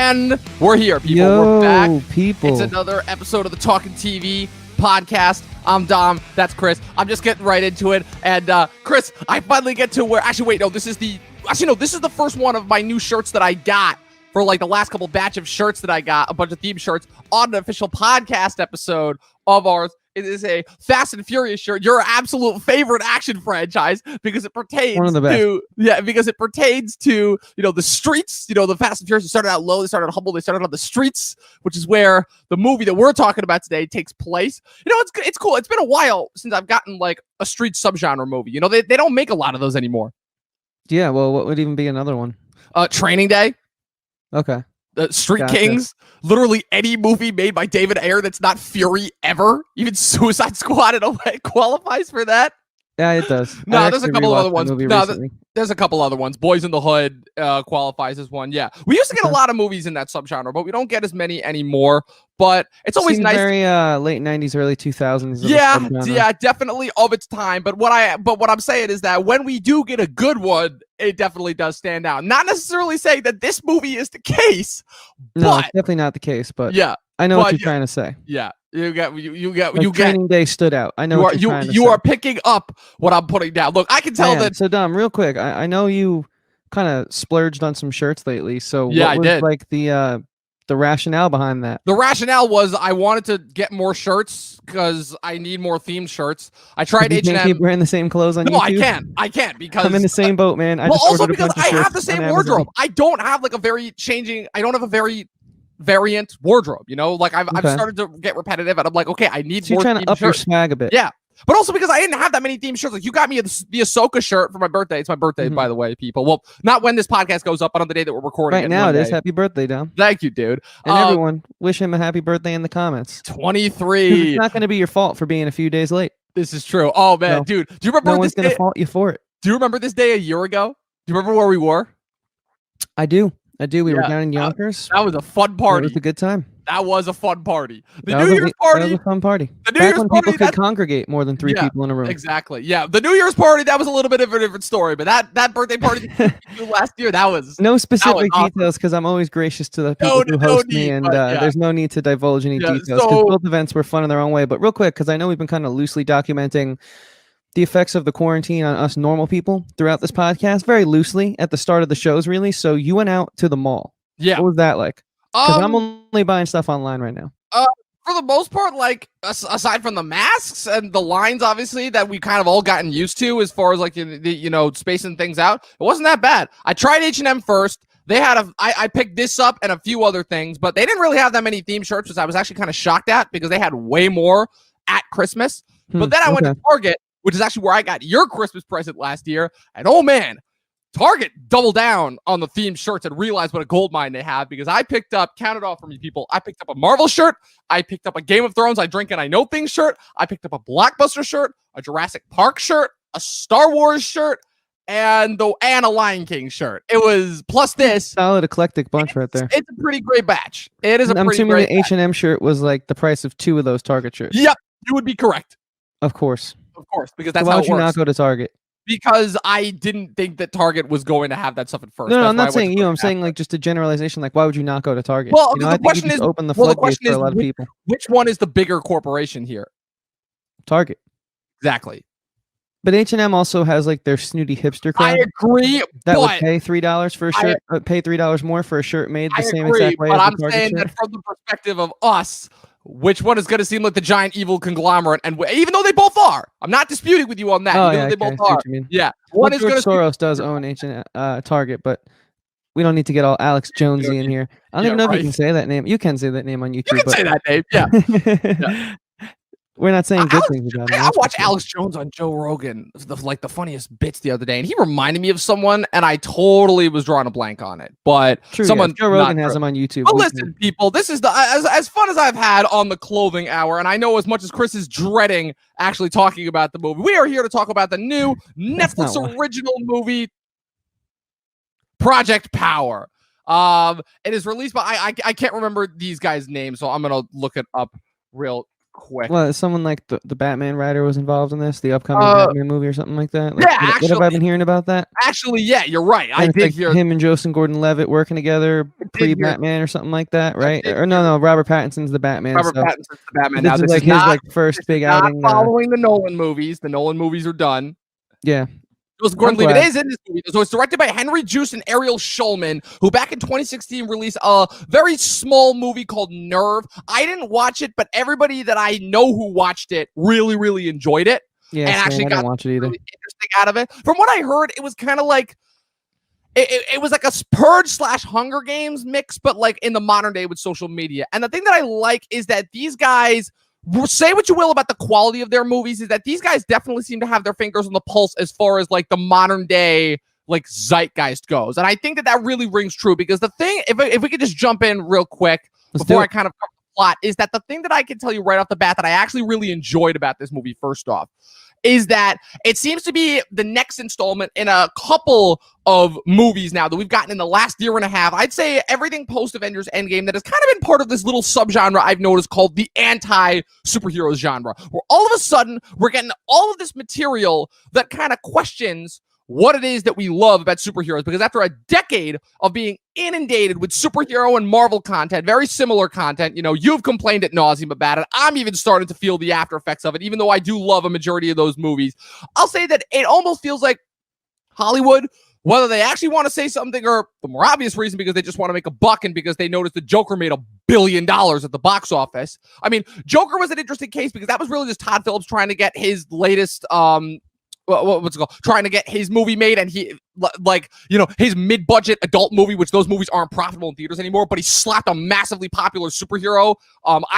And we're here, people. Yo, we're back. People. It's another episode of the Talkin TV podcast. I'm Dom. That's Chris. I'm just getting right into it. And Chris, I finally get to where... Actually, wait, no. This is the first one of my new shirts that I got for like the last couple batch of shirts that I got, a bunch of theme shirts on an official podcast episode of ours. It is a Fast and Furious shirt, your absolute favorite action franchise, because it pertains to the streets. The Fast and Furious started out low, they started humble, they started on the streets, which is where the movie that we're talking about today takes place. It's cool. It's been a while since I've gotten like a street subgenre movie. They don't make a lot of those anymore. Yeah, well, what would even be another one? Training Day. Okay. Street Kings, literally any movie made by David Ayer that's not Fury ever. Even Suicide Squad in a way qualifies for that. Yeah, it does. No, there's a couple other ones. There's a couple other ones. Boys in the Hood qualifies as one. Yeah, we used to get a lot of movies in that subgenre, but we don't get as many anymore. But it's always nice. Very late '90s, early 2000s. Yeah, definitely of its time. But what I'm saying is that when we do get a good one, it definitely does stand out. Not necessarily saying that this movie is the case. No, it's definitely not the case. But yeah, I know what you're trying to say. Yeah. Training Day stood out. I know you are picking up what I'm putting down. Look, I can tell that. So Dom, real quick, I know you kind of splurged on some shirts lately. So yeah, what was I did. Like the rationale behind that? The rationale was I wanted to get more shirts because I need more themed shirts. I tried H&M. You keep wearing the same clothes on YouTube? No, I can't because I'm in the same boat, man. Also because I have the same wardrobe. I don't have like a very variant wardrobe, I've started to get repetitive, and I'm like, okay, I need more. You're trying to up your swag a bit. Yeah, but also because I didn't have that many themed shirts. Like, you got me the Ahsoka shirt for my birthday. It's my birthday, by the way, people. Well, not when this podcast goes up, but on the day that we're recording. Right now, it is. Happy birthday, Dom. Thank you, dude. And everyone, wish him a happy birthday in the comments. 23. It's not going to be your fault for being a few days late. This is true. Oh man, dude, do you remember? No one's going to fault you for it. Do you remember this day a year ago? Do you remember where we were? I do. We were down in Yonkers. That was a fun party. It was a good time. That was a fun party. The New Year's party. That was a fun party. The New Year's party. People could congregate more than three people in a room. Exactly. Yeah. The New Year's party, that was a little bit of a different story. But that birthday party that you did last year, that was no specific details because I'm always gracious to the people who host me, and there's no need to divulge any details because both events were fun in their own way. But real quick, because I know we've been kind of loosely documenting the effects of the quarantine on us normal people throughout this podcast, very loosely at the start of the shows, really. So you went out to the mall. Yeah. What was that like? Because I'm only buying stuff online right now. For the most part, like aside from the masks and the lines, obviously, that we kind of all gotten used to as far as like spacing things out, it wasn't that bad. I tried H&M first. They had I picked this up and a few other things, but they didn't really have that many theme shirts, which I was actually kind of shocked at because they had way more at Christmas. But then I went to Target, which is actually where I got your Christmas present last year, and oh man, Target doubled down on the themed shirts and realized what a gold mine they have, because I picked up, count it off for me, people. I picked up a Marvel shirt. I picked up a Game of Thrones I Drink and I Know Things shirt. I picked up a Blockbuster shirt, a Jurassic Park shirt, a Star Wars shirt, and a Lion King shirt. It was plus this. Solid eclectic bunch right there. It's a pretty great batch. It is a pretty assuming great the H&M shirt was like the price of 2 of those Target shirts. Yep, you would be correct. Of course, because that's so how it works. Why would you not go to Target? Because I didn't think that Target was going to have that stuff at first. No, I'm not saying you. I'm saying like just a generalization. Like, why would you not go to Target? Well, I think you just open the floodgates for a lot of people. Which one is the bigger corporation here? Target. Exactly. But H&M also has like their snooty hipster crowd. I agree. That would pay $3 for a shirt. Pay $3 more for a shirt made the same exact way. But as I'm saying that from the perspective of us, which one is going to seem like the giant evil conglomerate? And even though they both are, I'm not disputing with you on that. They both are. Yeah, one is going to. Soros does own H&M, Target, but we don't need to get all Alex Jonesy in here. I don't even know if you can say that name. You can say that name on YouTube. You can say that name. Yeah. We're not saying good things about him. I watched Alex Jones on Joe Rogan, the funniest bits the other day, and he reminded me of someone, and I totally was drawing a blank on it. But Joe Rogan has him on YouTube. But listen, people, this is as fun as I've had on the clothing hour, and I know as much as Chris is dreading actually talking about the movie, we are here to talk about the new Netflix original movie, Project Power. It is released by I can't remember these guys' names, so I'm gonna look it up real quick. Well, someone like the Batman writer was involved in this, the upcoming Batman movie or something like that. Like, yeah, what have I been hearing about that? Actually, yeah, you're right. And I did like hear him and Joost and Gordon-Levitt working together pre-Batman or something like that, right? Or no, Robert Pattinson's the Batman. Robert Pattinson's the Batman. This Now is this like is his not, first big outing. Following the Nolan movies. The Nolan movies are done. Yeah. Gordon-Levitt is in this movie. So it's directed by Henry Joost and Ariel Schulman, who back in 2016 released a very small movie called Nerve. I didn't watch it, but everybody that I know who watched it really, really enjoyed it. Yeah, and actually got watch it either. really interesting out of it. From what I heard, it was kind of like it was like a Purge / Hunger Games mix, but like in the modern day with social media. And the thing that I like is that these guys, say what you will about the quality of their movies, is that these guys definitely seem to have their fingers on the pulse as far as like the modern day like zeitgeist goes. And I think that really rings true, because the thing, if we could just jump in real quick before I kind of cover the plot, is that the thing that I can tell you right off the bat that I actually really enjoyed about this movie, first off, is that it seems to be the next installment in a couple of movies now that we've gotten in the last year and a half. I'd say everything post Avengers Endgame that has kind of been part of this little subgenre I've noticed called the anti-superheroes genre, where all of a sudden we're getting all of this material that kind of questions what it is that we love about superheroes. Because after a decade of being inundated with superhero and Marvel content, very similar content, you know, you've complained ad nauseum about it. I'm even starting to feel the after effects of it, even though I do love a majority of those movies. I'll say that it almost feels like Hollywood, whether they actually want to say something or the more obvious reason because they just want to make a buck and because they noticed the Joker made $1 billion at the box office. I mean, Joker was an interesting case because that was really just Todd Phillips trying to get his latest what's it called? Trying to get his movie made, and he, like, you know, his mid-budget adult movie, which those movies aren't profitable in theaters anymore, but he slapped a massively popular superhero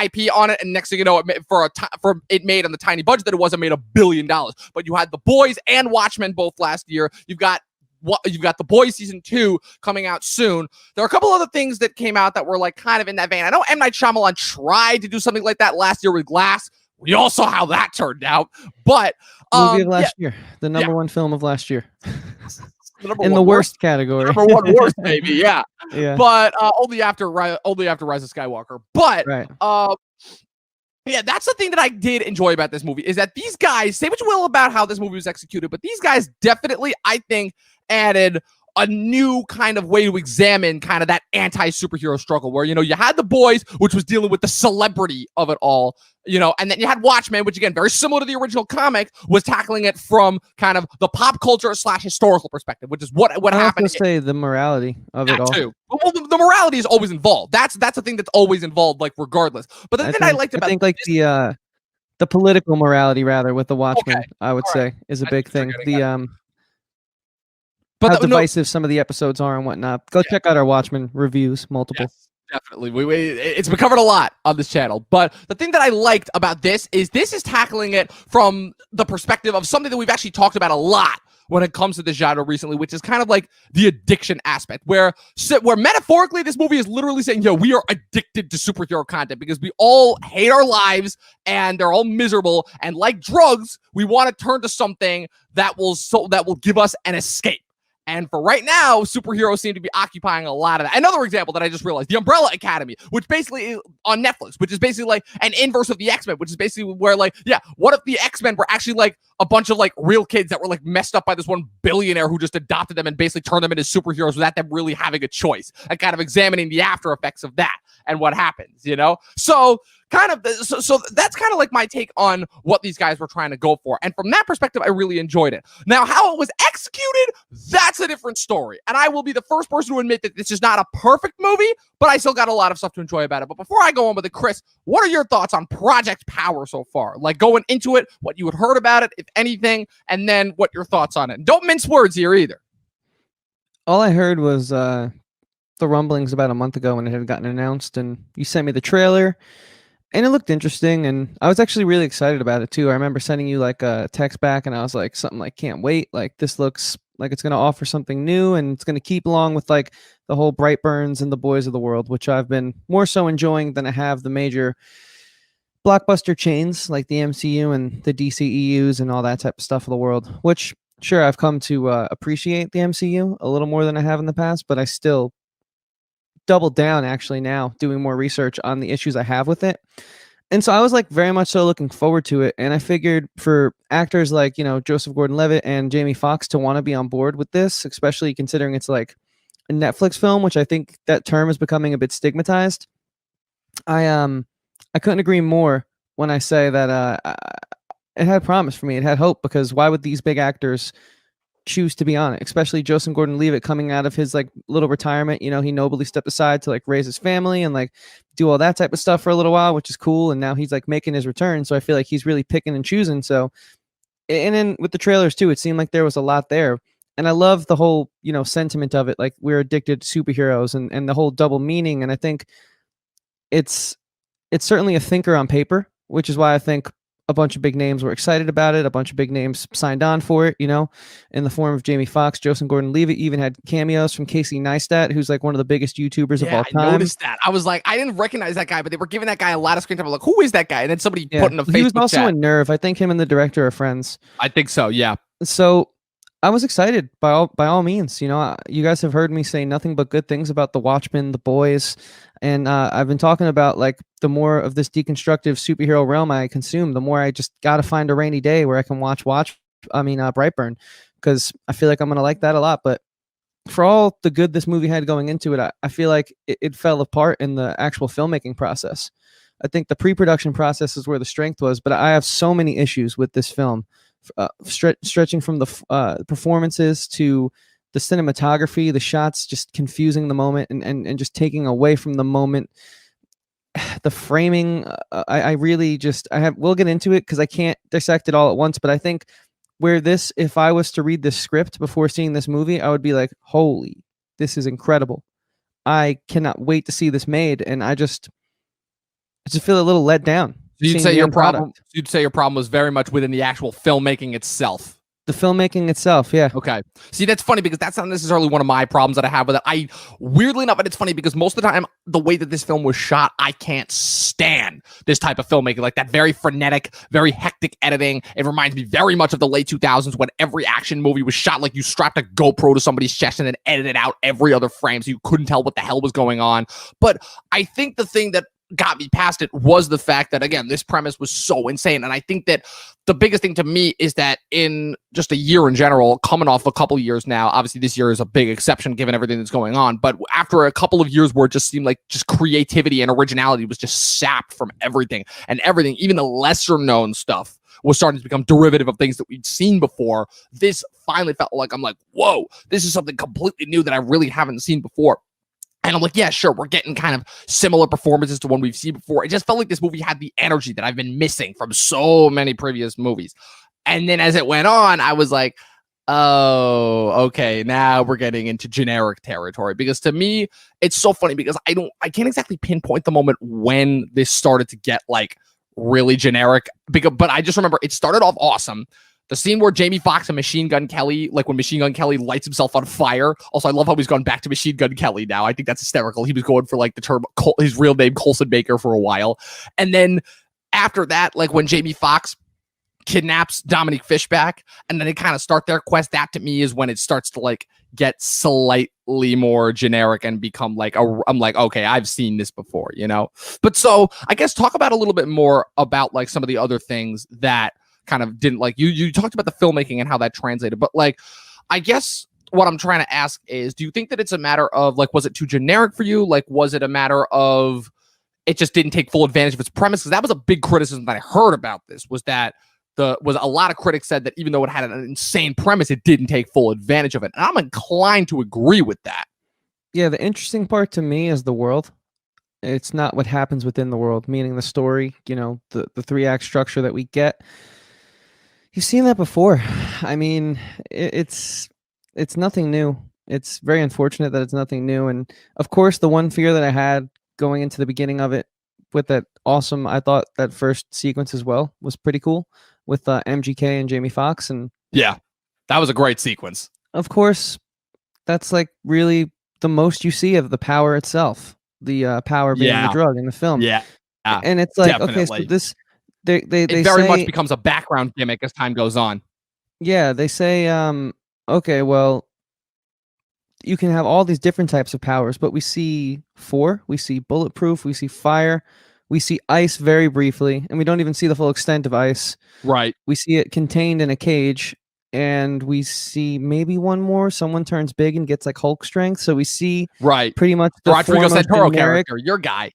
IP on it, and next thing you know, it made on the tiny budget that it was, it made $1 billion. But you had The Boys and Watchmen both last year. You've got The Boys season 2 coming out soon. There are a couple other things that came out that were like kind of in that vein. I know M. Night Shyamalan tried to do something like that last year with Glass. We all saw how that turned out, but movie of last year, the number one film of last year, in the worst category, number one worst, maybe, yeah. But only after Rise of Skywalker. But yeah, that's the thing that I did enjoy about this movie, is that these guys, say what you will about how this movie was executed, but these guys definitely, I think, added a new kind of way to examine kind of that anti-superhero struggle, where, you know, you had The Boys, which was dealing with the celebrity of it all, you know, and then you had Watchmen, which, again, very similar to the original comic, was tackling it from kind of the pop culture / historical perspective, which is what happened. I say the morality of it all too. Well, the morality is always involved. That's a thing that's always involved, like, regardless. But the thing I liked about, I think, like, the political morality, rather, with the Watchmen, I would say, is a big thing. But how divisive some of the episodes are and whatnot. Go check out our Watchmen reviews, multiple. Yes, definitely. It's been covered a lot on this channel. But the thing that I liked about this is tackling it from the perspective of something that we've actually talked about a lot when it comes to the genre recently, which is kind of like the addiction aspect, where metaphorically this movie is literally saying, yo, we are addicted to superhero content because we all hate our lives and they're all miserable. And like drugs, we want to turn to something that will give us an escape. And for right now, superheroes seem to be occupying a lot of that. Another example that I just realized, The Umbrella Academy, which basically is on Netflix, which is basically like an inverse of the X-Men, which is basically where, like, yeah, what if the X-Men were actually like a bunch of like real kids that were like messed up by this one billionaire who just adopted them and basically turned them into superheroes without them really having a choice, and kind of examining the after effects of that and what happens, you know? So that's kind of like my take on what these guys were trying to go for. And from that perspective, I really enjoyed it. Now, how it was executed, that's a different story. And I will be the first person to admit that this is not a perfect movie, but I still got a lot of stuff to enjoy about it. But before I go on with it, Chris, what are your thoughts on Project Power so far? Like, going into it, what you had heard about it, if anything, and then what your thoughts on it. And don't mince words here either. All I heard was the rumblings about a month ago when it had gotten announced, and you sent me the trailer. And it looked interesting, and I was actually really excited about it, too. I remember sending you, like, a text back, and I was like, something like, can't wait. Like, this looks like it's going to offer something new, and it's going to keep along with, like, the whole Brightburns and the Boys of the world, which I've been more so enjoying than I have the major blockbuster chains, like the MCU and the DCEUs and all that type of stuff of the world, which, sure, I've come to appreciate the MCU a little more than I have in the past, but I still double down actually now doing more research on the issues I have with it. And so I was like very much so looking forward to it. And I figured for actors like, Joseph Gordon-Levitt and Jamie Foxx to want to be on board with this, especially considering it's like a Netflix film, which I think that term is becoming a bit stigmatized. I couldn't agree more when I say that it had promise for me. It had hope, because why would these big actors choose to be on it, especially Joseph Gordon-Levitt coming out of his like little retirement? He nobly stepped aside to like raise his family and like do all that type of stuff for a little while, which is cool. And now he's like making his return. So I feel like he's really picking and choosing. So, and then with the trailers too, it seemed like there was a lot there. And I love the whole, sentiment of it. Like, we're addicted to superheroes, and the whole double meaning. And I think it's certainly a thinker on paper, which is why I think a bunch of big names were excited about it. A bunch of big names signed on for it, in the form of Jamie Foxx. Joseph Gordon-Levitt even had cameos from Casey Neistat, who's like one of the biggest YouTubers of all time. I noticed that. I was like, I didn't recognize that guy, but they were giving that guy a lot of screen time. I'm like, who is that guy? And then somebody put in a Facebook He was also chat. in Nerve. I think him and the director are friends. I think so, yeah. So I was excited by all means. You guys have heard me say nothing but good things about The Watchmen, The Boys, and I've been talking about like the more of this deconstructive superhero realm I consume, the more I just gotta find a rainy day where I can watch Brightburn, because I feel like I'm gonna like that a lot. But for all the good this movie had going into it, I feel like it fell apart in the actual filmmaking process. I think the pre-production process is where the strength was, but I have so many issues with this film. Stretching from the performances to the cinematography, the shots just confusing the moment and just taking away from the moment. The framing, we'll get into it because I can't dissect it all at once, but I think if I was to read this script before seeing this movie, I would be like, holy, this is incredible. I cannot wait to see this made. And I just feel a little let down. You'd say your problem was very much within the actual filmmaking itself. The filmmaking itself, yeah. Okay. See, that's funny because that's not necessarily one of my problems that I have with it. Weirdly enough, but it's funny because most of the time, the way that this film was shot, I can't stand this type of filmmaking. Like that very frenetic, very hectic editing. It reminds me very much of the late 2000s when every action movie was shot like you strapped a GoPro to somebody's chest and then edited out every other frame so you couldn't tell what the hell was going on. But I think the thing that got me past it was the fact that, again, this premise was so insane. And I think that the biggest thing to me is that in just a year in general, coming off a couple years now, obviously this year is a big exception given everything that's going on, but after a couple of years where it just seemed like just creativity and originality was just sapped from everything, even the lesser known stuff was starting to become derivative of things that we'd seen before. This finally felt like, I'm like, whoa, this is something completely new that I really haven't seen before. And I'm like, yeah, sure, we're getting kind of similar performances to one we've seen before. It just felt like this movie had the energy that I've been missing from so many previous movies. And then as it went on, I was like, oh, okay, now we're getting into generic territory. Because to me, it's so funny because I can't exactly pinpoint the moment when this started to get like really generic. But I just remember it started off awesome. The scene where Jamie Foxx and Machine Gun Kelly, like when Machine Gun Kelly lights himself on fire. Also, I love how he's gone back to Machine Gun Kelly now. I think that's hysterical. He was going for like the term, his real name, Colson Baker, for a while. And then after that, like when Jamie Foxx kidnaps Dominique Fishback, and then they kind of start their quest, that to me is when it starts to like get slightly more generic and become like, I'm like, okay, I've seen this before, But so I guess talk about a little bit more about like some of the other things that kind of didn't like you talked about the filmmaking and how that translated, but like I guess what I'm trying to ask is, do you think that it's a matter of like, was it too generic for you? Like, was it a matter of it just didn't take full advantage of its premise? Because that was a big criticism that I heard about this, was that a lot of critics said that even though it had an insane premise, it didn't take full advantage of it. And I'm inclined to agree with that. Yeah, the interesting part to me is the world. It's not what happens within the world, meaning the story, the 3-act structure that we get. You've seen that before. I mean, it's nothing new. It's very unfortunate that it's nothing new. And of course, the one fear that I had going into the beginning of it with that awesome, I thought that first sequence as well was pretty cool with MGK and Jamie Foxx. And yeah, that was a great sequence. Of course, that's like really the most you see of the power itself, the power being the drug in the film. Yeah. And it's like, definitely. Okay, so this, They very much becomes a background gimmick as time goes on. Yeah, they say, okay, well, you can have all these different types of powers, but we see 4. We see bulletproof, we see fire, We see Ice very briefly, and we don't even see the full extent of Ice. Right. We see it contained in a cage, and we see maybe one more. Someone turns big and gets like Hulk strength. So we see pretty much the Rodrigo Santoro character, your guy.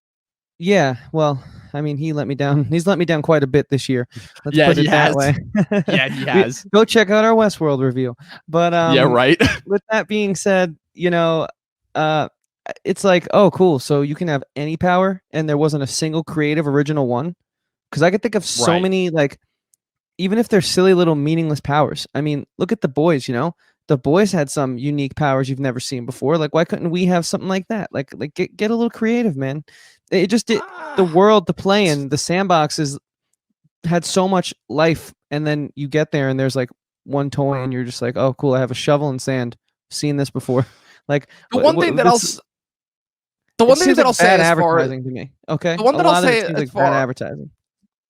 Yeah, well, I mean, he let me down. He's let me down quite a bit this year. Let's yeah, put it that way. Yeah, he has. Go check out our Westworld review. But yeah, right. with that being said, you know, it's like, oh, cool. So you can have any power, and there wasn't a single creative original one. Because I could think of so many, like, even if they're silly little meaningless powers. I mean, look at the boys. You know, the boys had some unique powers you've never seen before. Like, why couldn't we have something like that? Like get a little creative, man. It just the world to play in, the sandbox had so much life, and then you get there and there's like one toy, and you're just like, oh, cool. I have a shovel and sand. Seen this before. Like the one thing that I'll say as far as to me, okay, the one that I'll say as like far bad advertising.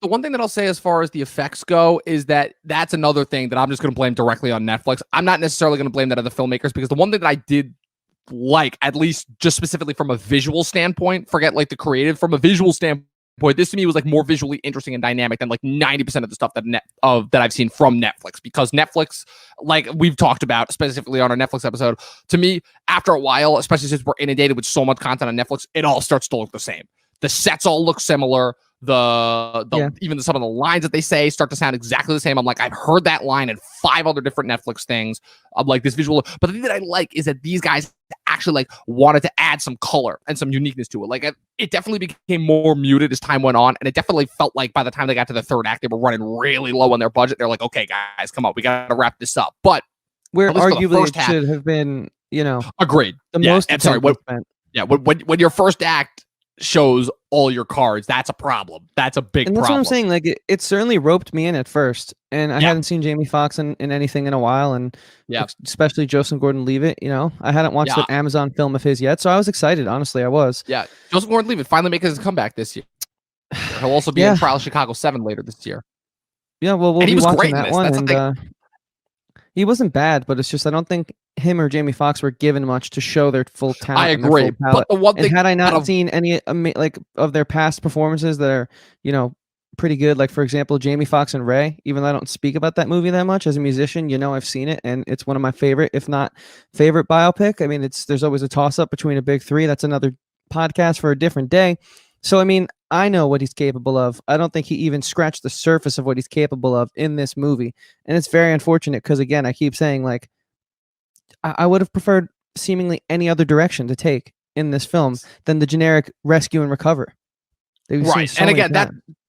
The one thing that I'll say as far as the effects go is that's another thing that I'm just going to blame directly on Netflix. I'm not necessarily going to blame that on the filmmakers, because the one thing that I did like, at least just specifically from a visual standpoint, forget like the creative, from a visual standpoint, this to me was like more visually interesting and dynamic than like 90% of the stuff that I've seen from Netflix. Because Netflix, like we've talked about specifically on our Netflix episode, to me, after a while, especially since we're inundated with so much content on Netflix, it all starts to look the same. The sets all look similar. Even some of the lines that they say start to sound exactly the same. I'm like, I've heard that line in 5 other different Netflix things. I'm like, this visual, but the thing that I like is that these guys actually like wanted to add some color and some uniqueness to it. Like it definitely became more muted as time went on, and it definitely felt like by the time they got to the third act, they were running really low on their budget. They're like, okay, guys, come on, we got to wrap this up. But where arguably it should have been, you know, agreed. The most. And sorry, when your first act shows all your cards, that's a problem. That's a big problem. That's what I'm saying. Like it certainly roped me in at first, and I hadn't seen Jamie Foxx in anything in a while, and especially Joseph Gordon-Levitt. You know, I hadn't watched an Amazon film of his yet, so I was excited. Honestly, I was. Yeah, Joseph Gordon-Levitt finally making his comeback this year. He'll also be in Trial Chicago 7 later this year. Yeah, well, we'll be watching that one, and he wasn't bad, but it's just I don't think him or Jamie Foxx were given much to show their full talent. I agree, but the one thing, had I not seen any like of their past performances that are, you know, pretty good, like for example, Jamie Foxx and Ray. Even though I don't speak about that movie that much as a musician, you know, I've seen it, and it's one of my favorite, if not favorite, biopic. I mean, there's always a toss up between a big three. That's another podcast for a different day. So I mean, I know what he's capable of. I don't think he even scratched the surface of what he's capable of in this movie, and it's very unfortunate because again, I keep saying like, I would have preferred seemingly any other direction to take in this film than the generic rescue and recover. Right. And again,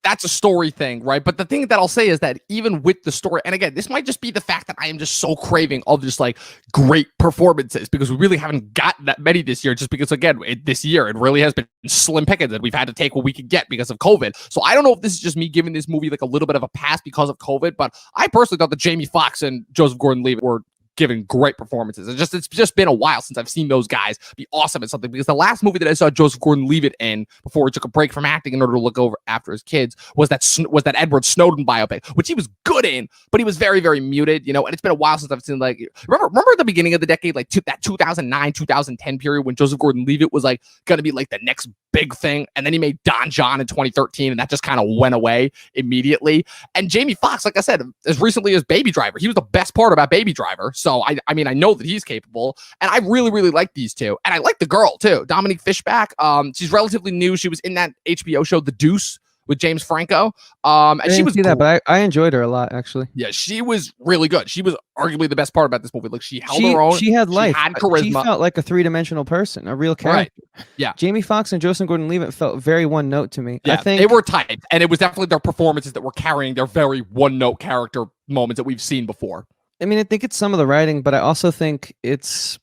that's a story thing, right? But the thing that I'll say is that even with the story, and again, this might just be the fact that I am just so craving of just like great performances, because we really haven't gotten that many this year, just because again, this year, it really has been slim pickings and we've had to take what we could get because of COVID. So I don't know if this is just me giving this movie like a little bit of a pass because of COVID, but I personally thought that Jamie Foxx and Joseph Gordon-Levitt were giving great performances. It's just been a while since I've seen those guys be awesome at something, because the last movie that I saw Joseph Gordon-Levitt in before he took a break from acting in order to look over after his kids was that Edward Snowden biopic, which he was good in, but he was very, very muted, you know. And it's been a while since I've seen like remember at the beginning of the decade, like that 2009 2010 period when Joseph Gordon-Levitt was like gonna be like the next big thing, and then he made Don John in 2013, and that just kind of went away immediately. And Jamie Foxx, like I said, as recently as Baby Driver, he was the best part about Baby Driver. So I mean, I know that he's capable, and I really, really like these two. And I like the girl too, Dominique Fishback. She's relatively new. She was in that HBO show The Deuce with James Franco. And she was that, but I enjoyed her a lot, actually. Yeah, she was really good. She was arguably the best part about this movie. Like she held her own. She had life. She had charisma. She felt like a 3-dimensional person, a real character. Right. Yeah. Jamie Foxx and Joseph Gordon-Levitt felt very one note to me. Yeah, I think they were tight, and it was definitely their performances that were carrying their very one note character moments that we've seen before. I mean, I think it's some of the writing, but I also think it's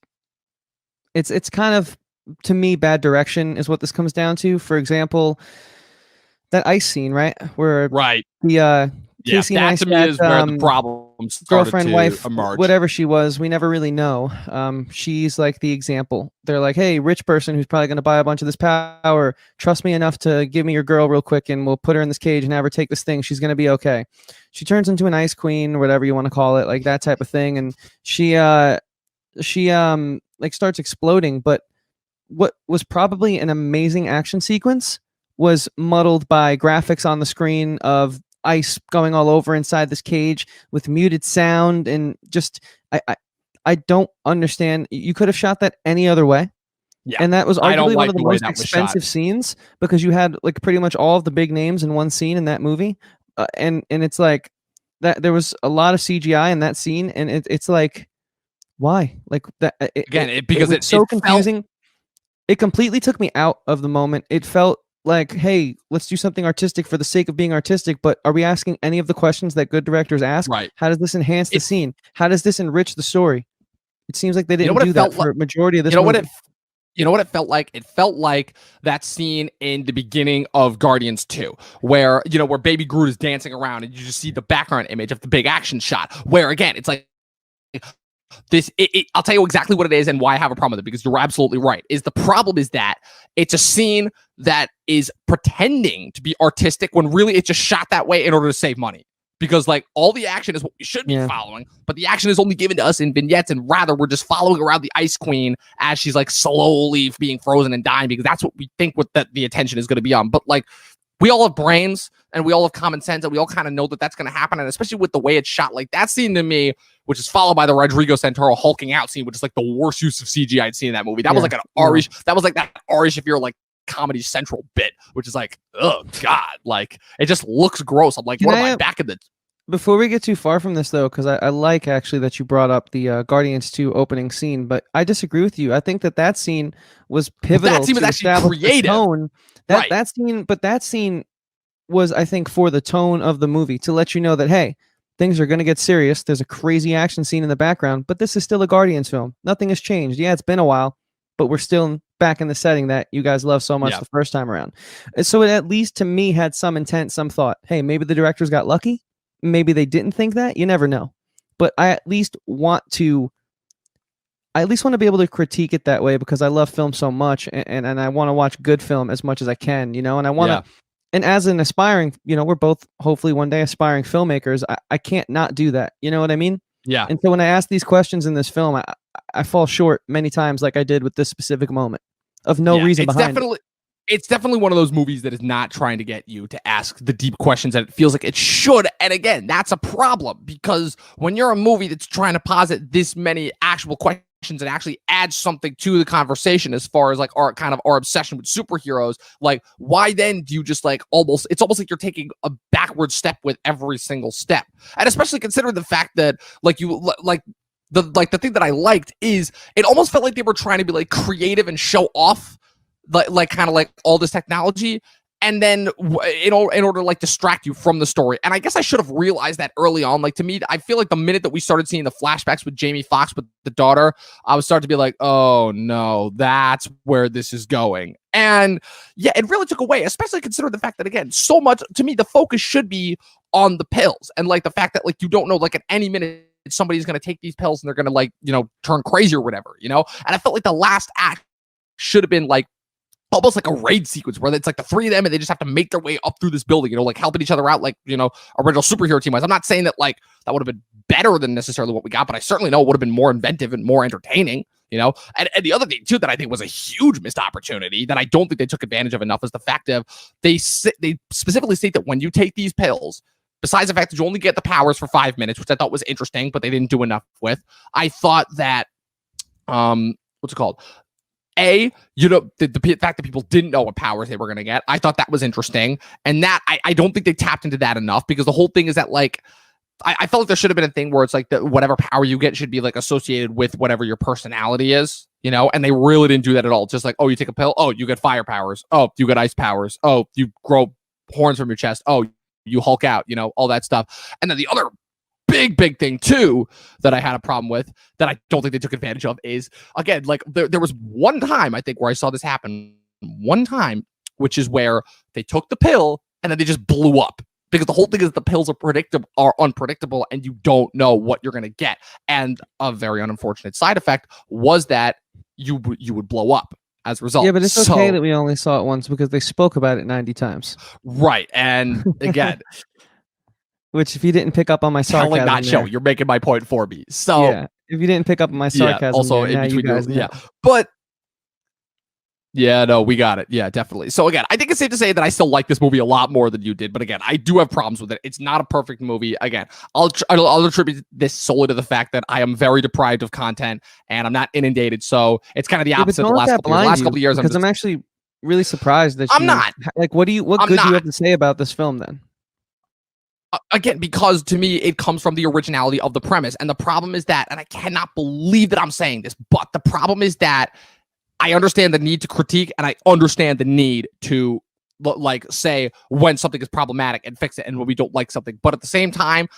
kind of, to me, bad direction is what this comes down to. For example, that ice scene, right? Where the Casey that to me is where the problem started girlfriend, to wife, emerge. Whatever she was, we never really know. She's like the example. They're like, hey, rich person who's probably going to buy a bunch of this power, trust me enough to give me your girl real quick, and we'll put her in this cage and have her take this thing. She's going to be okay. She turns into an ice queen, or whatever you want to call it, like that type of thing, and she like starts exploding. But what was probably an amazing action sequence was muddled by graphics on the screen of ice going all over inside this cage with muted sound, and just I don't understand. You could have shot that any other way. Yeah, and that was arguably one of the way most expensive scenes, because you had like pretty much all of the big names in one scene in that movie, and it's like that there was a lot of CGI in that scene, and it's like, why? Like that because it's so confusing. It completely took me out of the moment. It felt like, hey, let's do something artistic for the sake of being artistic, but are we asking any of the questions that good directors ask? Right. How does this enhance the scene? How does this enrich the story? It seems like they didn't do that for a majority of this movie. You know what it felt like? It felt like that scene in the beginning of Guardians 2, where, you know, where Baby Groot is dancing around and you just see the background image of the big action shot, where again, it's like this, I'll tell you exactly what it is and why I have a problem with it, because you're absolutely right. The problem is that it's a scene that is pretending to be artistic when really it's just shot that way in order to save money. Because like all the action is what we should be following, but the action is only given to us in vignettes, and rather we're just following around the Ice Queen as she's like slowly being frozen and dying, because that's what we think the attention is going to be on. But like, we all have brains and we all have common sense, and we all kind of know that that's going to happen. And especially with the way it's shot, like that scene to me, which is followed by the Rodrigo Santoro hulking out scene, which is like the worst use of CGI I'd seen in that movie. That was like an Arish. That was like that Arish if you're like Comedy Central bit, which is like, oh god, like it just looks gross. I'm like, what am I back in the... Before we get too far from this though, because I like actually that you brought up the Guardians 2 opening scene, but I disagree with you. I think that scene was pivotal. That scene was actually creative. Tone. That scene was, I think, for the tone of the movie, to let you know that, hey, things are going to get serious. There's a crazy action scene in the background, but this is still a Guardians film. Nothing has changed. Yeah, it's been a while, but we're still back in the setting that you guys loved so much the first time around. So it at least to me had some intent, some thought. Hey, maybe the directors got lucky. Maybe they didn't think that. You never know. But I at least want to be able to critique it that way, because I love film so much, and I want to watch good film as much as I can, you know, and I want to, and as an aspiring, you know, we're both hopefully one day aspiring filmmakers. I can't not do that. You know what I mean? Yeah. And so when I ask these questions in this film, I fall short many times, like I did with this specific moment, of no reason behind it. It's definitely one of those movies that is not trying to get you to ask the deep questions that it feels like it should. And again, that's a problem, because when you're a movie that's trying to posit this many actual questions and actually add something to the conversation as far as like our obsession with superheroes, like why then do you just like it's almost like you're taking a backward step with every single step? And especially considering the fact that like the thing that I liked is it almost felt like they were trying to be like creative and show off like kind of like all this technology, and then in order to like distract you from the story. And I guess I should have realized that early on. Like, to me, I feel like the minute that we started seeing the flashbacks with Jamie Foxx with the daughter, I was starting to be like, oh no, that's where this is going. And yeah, it really took away, especially considering the fact that, again, so much to me, the focus should be on the pills, and like the fact that like you don't know, like at any minute somebody's going to take these pills and they're going to like, you know, turn crazy or whatever, you know? And I felt like the last act should have been like almost like a raid sequence where it's like the three of them and they just have to make their way up through this building, you know, like helping each other out, like, you know, original superhero team wise. I'm not saying that like that would have been better than necessarily what we got, but I certainly know it would have been more inventive and more entertaining, you know. And the other thing too that I think was a huge missed opportunity that I don't think they took advantage of enough is the fact of they specifically state that when you take these pills, besides the fact that you only get the powers for 5 minutes, which I thought was interesting, but they didn't do enough with. I thought that what's it called? You know, the fact that people didn't know what powers they were going to get, I thought that was interesting. And that, I don't think they tapped into that enough, because the whole thing is that, like, I felt like there should have been a thing where it's like that whatever power you get should be, like, associated with whatever your personality is, you know? And they really didn't do that at all. It's just like, oh, you take a pill, oh, you get fire powers, oh, you get ice powers, oh, you grow horns from your chest, oh, you Hulk out, you know, all that stuff. And then the other big thing too that I had a problem with that I don't think they took advantage of is, again, like there was one time I think where I saw this happen one time, which is where they took the pill and then they just blew up, because the whole thing is the pills are unpredictable and you don't know what you're going to get. And a very unfortunate side effect was that you would blow up as a result. Yeah, but it's okay that we only saw it once, because they spoke about it 90 times. Right. And again, which, if you didn't pick up on my sarcasm, not show, you're making my point for me. So yeah, if you didn't pick up on my sarcasm, also there, in between you guys, but Yeah, no, we got it. Yeah, definitely. So again, I think it's safe to say that I still like this movie a lot more than you did. But again, I do have problems with it. It's not a perfect movie. Again, I'll attribute this solely to the fact that I am very deprived of content and I'm not inundated. So it's kind of the opposite. The last couple of years, because I'm actually really surprised that I'm not. Like, what good do you have to say about this film then? Again, because to me, it comes from the originality of the premise. And the problem is that, and I cannot believe that I'm saying this, but the problem is that I understand the need to critique and I understand the need to like say when something is problematic and fix it and when we don't like something. But at the same time,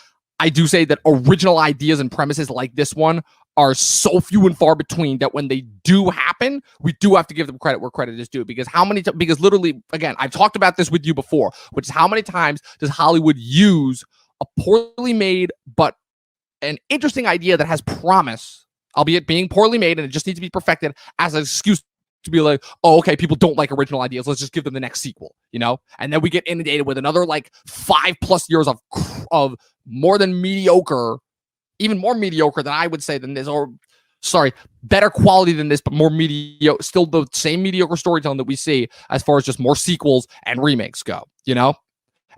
I do say that original ideas and premises like this one are so few and far between that when they do happen, we do have to give them credit where credit is due. Because because literally, again, I've talked about this with you before, which is how many times does Hollywood use a poorly made but an interesting idea that has promise, albeit being poorly made, and it just needs to be perfected as an excuse to be like, oh, okay, people don't like original ideas. Let's just give them the next sequel, you know? And then we get inundated with another like 5+ years of more than mediocre, even more mediocre than I would say than this, or sorry, better quality than this, but more mediocre, still the same mediocre storytelling that we see as far as just more sequels and remakes go, you know?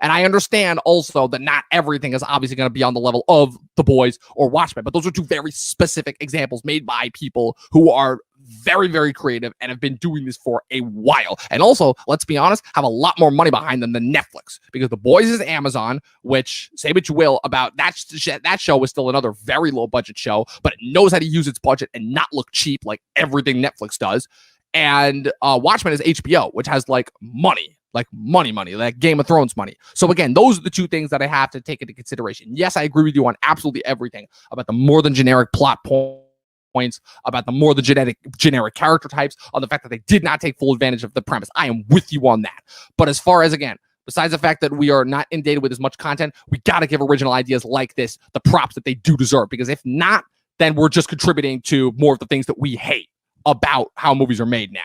And I understand also that not everything is obviously going to be on the level of The Boys or Watchmen, but those are two very specific examples made by people who are very, very creative and have been doing this for a while. And also, let's be honest, have a lot more money behind them than Netflix, because The Boys is Amazon, which, say what you will about that show, is still another very low budget show, but it knows how to use its budget and not look cheap like everything Netflix does. And Watchmen is HBO, which has like money. Like money, like Game of Thrones money. So again, those are the two things that I have to take into consideration. Yes, I agree with you on absolutely everything about the more than generic plot points, about the more than generic character types, on the fact that they did not take full advantage of the premise. I am with you on that. But as far as, again, besides the fact that we are not inundated with as much content, we got to give original ideas like this the props that they do deserve. Because if not, then we're just contributing to more of the things that we hate about how movies are made now.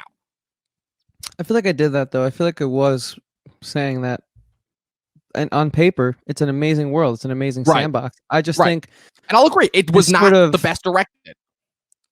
I feel like I did that, though. I feel like I was saying that, and on paper, it's an amazing world. It's an amazing sandbox. I just think, and I'll agree, it was not the best directed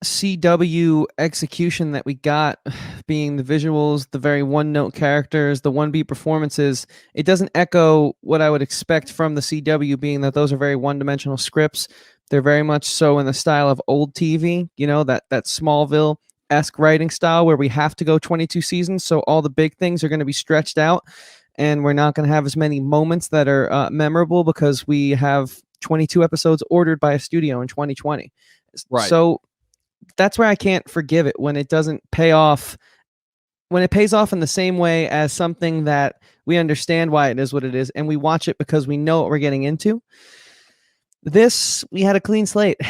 CW execution that we got, being the visuals, the very one-note characters, the one-beat performances. It doesn't echo what I would expect from the CW, being that those are very one-dimensional scripts. They're very much so in the style of old TV, you know, that Smallville-esque writing style where we have to go 22 seasons, so all the big things are going to be stretched out, and we're not going to have as many moments that are memorable because we have 22 episodes ordered by a studio in 2020. Right. So that's where I can't forgive it when it doesn't pay off, when it pays off in the same way as something that we understand why it is what it is, and we watch it because we know what we're getting into. This, we had a clean slate,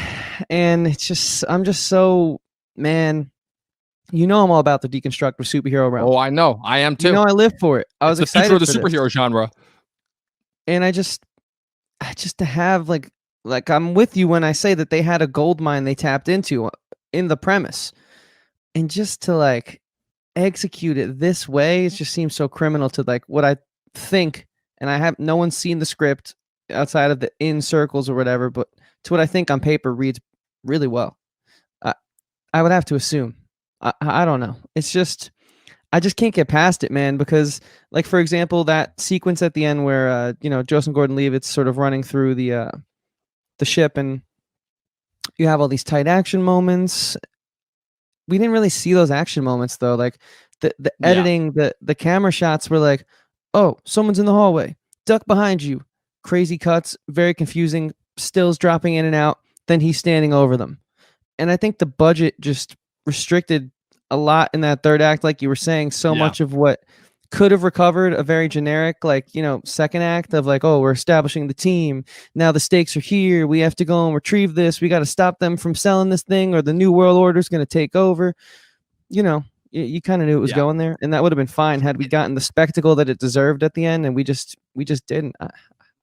and it's just, I'm just so, man, you know, I'm all about the deconstruct of superhero realm. Oh, I know. I am too. You know, I live for it. I was excited for the superhero genre. And I just to have like I'm with you when I say that they had a gold mine they tapped into in the premise, and just to like execute it this way, it just seems so criminal to like what I think. And I have no one's seen the script outside of the in circles or whatever, but to what I think on paper reads really well. I would have to assume. I don't know. It's just, I just can't get past it, man, because like, for example, that sequence at the end where, you know, Joseph Gordon-Levitt's sort of running through the ship, and you have all these tight action moments. We didn't really see those action moments though. Like the editing, the camera shots were like, oh, someone's in the hallway, duck behind you, crazy cuts, very confusing, stills dropping in and out, then he's standing over them. And I think the budget just restricted a lot in that third act, like you were saying. So much of what could have recovered a very generic, like, you know, second act of like, oh, we're establishing the team, now the stakes are here, we have to go and retrieve this, we got to stop them from selling this thing, or the new world order is going to take over. You know, you kind of knew it was going there, and that would have been fine had we gotten the spectacle that it deserved at the end, and we just didn't.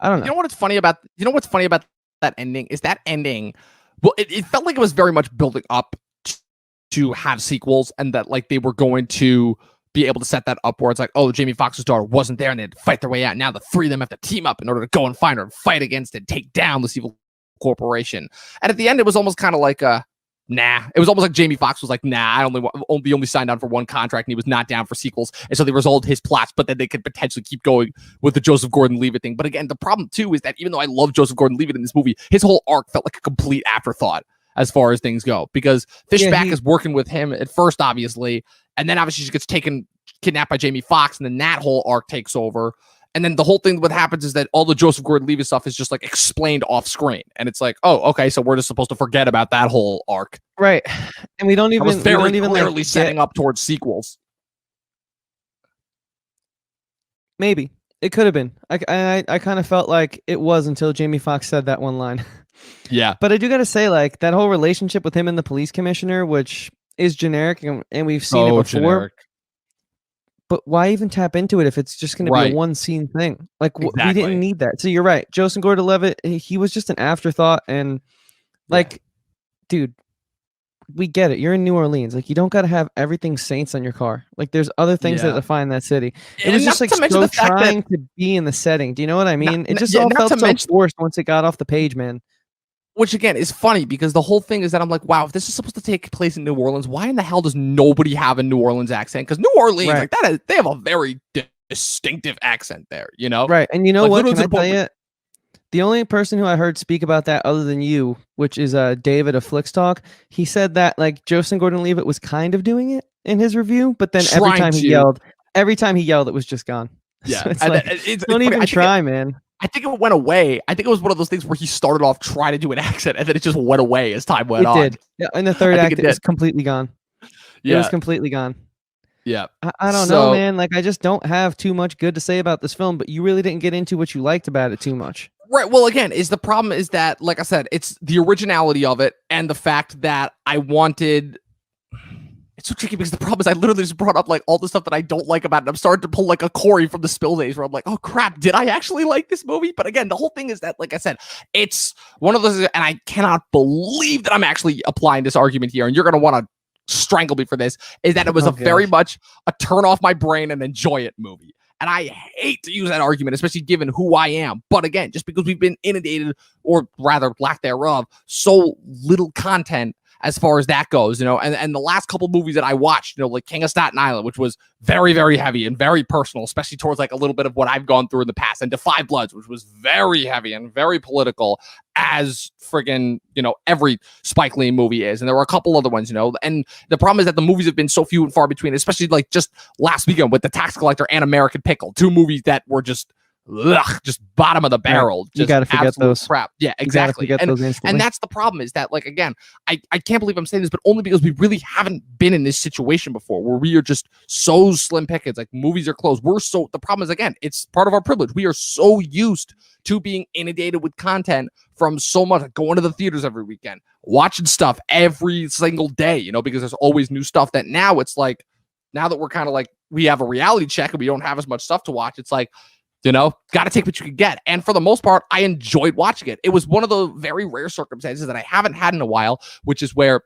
I don't know. You know what's funny about that ending is that ending, well, it felt like it was very much building up to have sequels, and that like they were going to be able to set that up where it's like, oh, Jamie Foxx's daughter wasn't there and they had to fight their way out. Now the three of them have to team up in order to go and find her and fight against and take down this evil corporation. And at the end, it was almost kind of like nah. It was almost like Jamie Foxx was like, nah, I only signed on for one contract, and he was not down for sequels. And so they resolved his plots, but then they could potentially keep going with the Joseph Gordon-Levitt thing. But again, the problem too is that even though I love Joseph Gordon-Levitt in this movie, his whole arc felt like a complete afterthought as far as things go, because Fishback is working with him at first, obviously, and then obviously she gets kidnapped by Jamie Foxx, and then that whole arc takes over. And then the whole thing, what happens is that all the Joseph Gordon-Levitt stuff is just like explained off screen. And it's like, oh, okay, so we're just supposed to forget about that whole arc. Right. And we don't even, was very clearly setting up towards sequels. Maybe. It could have been. I kind of felt like it was until Jamie Foxx said that one line. Yeah. But I do got to say, like, that whole relationship with him and the police commissioner, which is generic, and we've seen it before. Generic. But why even tap into it if it's just going to be a one scene thing? Like, we didn't need that. So you're right. Joseph Gordon-Levitt, he was just an afterthought. And like, dude, we get it. You're in New Orleans. Like, you don't got to have everything Saints on your car. Like, there's other things that define that city. It was just like so trying to be in the setting. Do you know what I mean? It just all felt so forced once it got off the page, man. Which again is funny because the whole thing is that I'm like, wow, if this is supposed to take place in New Orleans, why in the hell does nobody have a New Orleans accent? Because New Orleans, like that, they have a very distinctive accent there, you know? Right. And you know what? Can I tell you? The only person who I heard speak about that other than you, which is David of Flicks Talk, he said that like Joseph Gordon-Levitt was kind of doing it in his review, but then every time he yelled, it was just gone. Yeah. So it's don't even try, man. I think it went away. I think it was one of those things where he started off trying to do an accent, and then it just went away as time went on. It did. Yeah, in the third act, it was completely gone. Yeah. It was completely gone. Yeah. I don't know, man. Like, I just don't have too much good to say about this film, but you really didn't get into what you liked about it too much. Right. Well, again, the problem is that, like I said, it's the originality of it and the fact that I wanted... It's so tricky because the problem is I literally just brought up like all the stuff that I don't like about it. I'm starting to pull like a Corey from the Spill Days where I'm like, oh crap, did I actually like this movie? But again, the whole thing is that, like I said, it's one of those, and I cannot believe that I'm actually applying this argument here, and you're going to want to strangle me for this, is that it was very much a turn off my brain and enjoy it movie. And I hate to use that argument, especially given who I am. But again, just because we've been inundated, or rather lack thereof, so little content as far as that goes, you know, and the last couple movies that I watched, you know, like King of Staten Island, which was very, very heavy and very personal, especially towards like a little bit of what I've gone through in the past, and Defy Bloods, which was very heavy and very political, as friggin', you know, every Spike Lee movie is. And there were a couple other ones, you know, and the problem is that the movies have been so few and far between, especially like just last weekend with The Tax Collector and American Pickle, two movies that were just bottom of the barrel. You gotta forget those crap. Yeah, exactly. And that's the problem, is that, like, again, I can't believe I'm saying this, but only because we really haven't been in this situation before, where we are just so slim pickings. Like, movies are closed. The problem is, again, it's part of our privilege. We are so used to being inundated with content from so much, like going to the theaters every weekend, watching stuff every single day, you know, because there's always new stuff, that now it's like, now that we're kind of like, we have a reality check and we don't have as much stuff to watch, it's like, you know, got to take what you can get. And for the most part, I enjoyed watching it. It was one of the very rare circumstances that I haven't had in a while, which is where,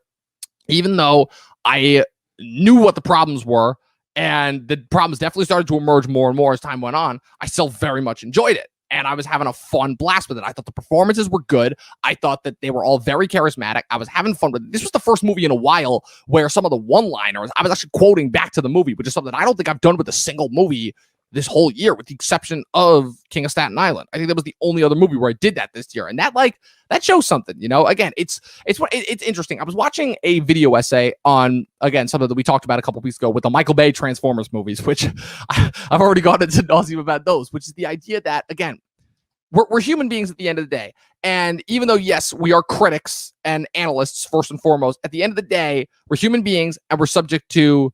even though I knew what the problems were, and the problems definitely started to emerge more and more as time went on, I still very much enjoyed it. And I was having a fun blast with it. I thought the performances were good. I thought that they were all very charismatic. I was having fun with it. This was the first movie in a while where some of the one-liners, I was actually quoting back to the movie, which is something I don't think I've done with a single movie this whole year, with the exception of King of Staten Island. I think that was the only other movie where I did that this year. And that, like, that shows something, you know. Again, it's interesting. I was watching a video essay on, again, something that we talked about a couple weeks ago with the Michael Bay Transformers movies, which I've already gone into nauseam about those, which is the idea that, again, we're human beings at the end of the day. And even though, yes, we are critics and analysts first and foremost, at the end of the day, we're human beings, and we're subject to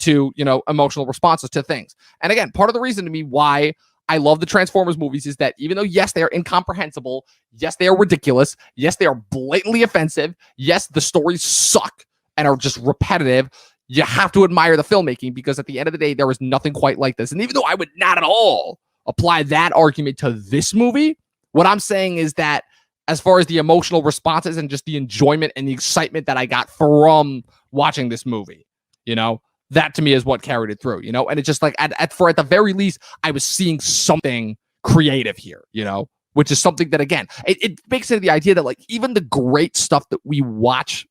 you know, emotional responses to things. And again, part of the reason to me why I love the Transformers movies is that, even though, yes, they are incomprehensible, yes, they are ridiculous, yes, they are blatantly offensive, yes, the stories suck and are just repetitive, you have to admire the filmmaking, because at the end of the day, there is nothing quite like this. And even though I would not at all apply that argument to this movie, what I'm saying is that, as far as the emotional responses and just the enjoyment and the excitement that I got from watching this movie, you know, that to me is what carried it through, you know. And it's just like, at the very least, I was seeing something creative here, you know, which is something that, again, it makes it the idea that, like, even the great stuff that we watch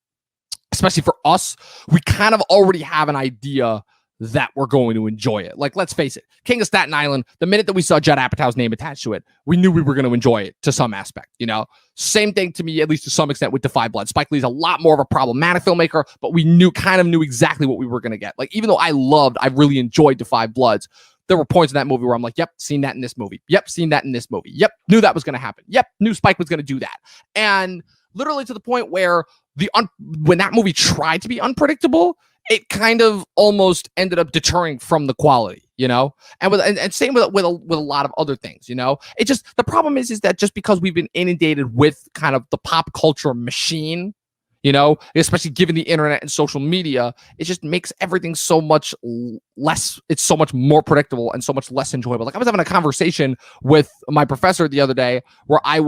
especially for us, we kind of already have an idea that we're going to enjoy it. Like, let's face it, King of Staten Island, the minute that we saw Judd Apatow's name attached to it, we knew we were going to enjoy it to some aspect, you know? Same thing to me, at least to some extent, with Defy Blood. Spike Lee's a lot more of a problematic filmmaker, but we kind of knew exactly what we were going to get. Like, even though I really enjoyed Defy Bloods, there were points in that movie where I'm like, yep, seen that in this movie. Yep, seen that in this movie. Yep, knew that was going to happen. Yep, knew Spike was going to do that. And literally to the point where when that movie tried to be unpredictable, it kind of almost ended up deterring from the quality, you know? And same with a lot of other things, you know? It just, the problem is that just because we've been inundated with kind of the pop culture machine, you know, especially given the internet and social media, it just makes everything so much less, it's so much more predictable and so much less enjoyable. Like, I was having a conversation with my professor the other day where I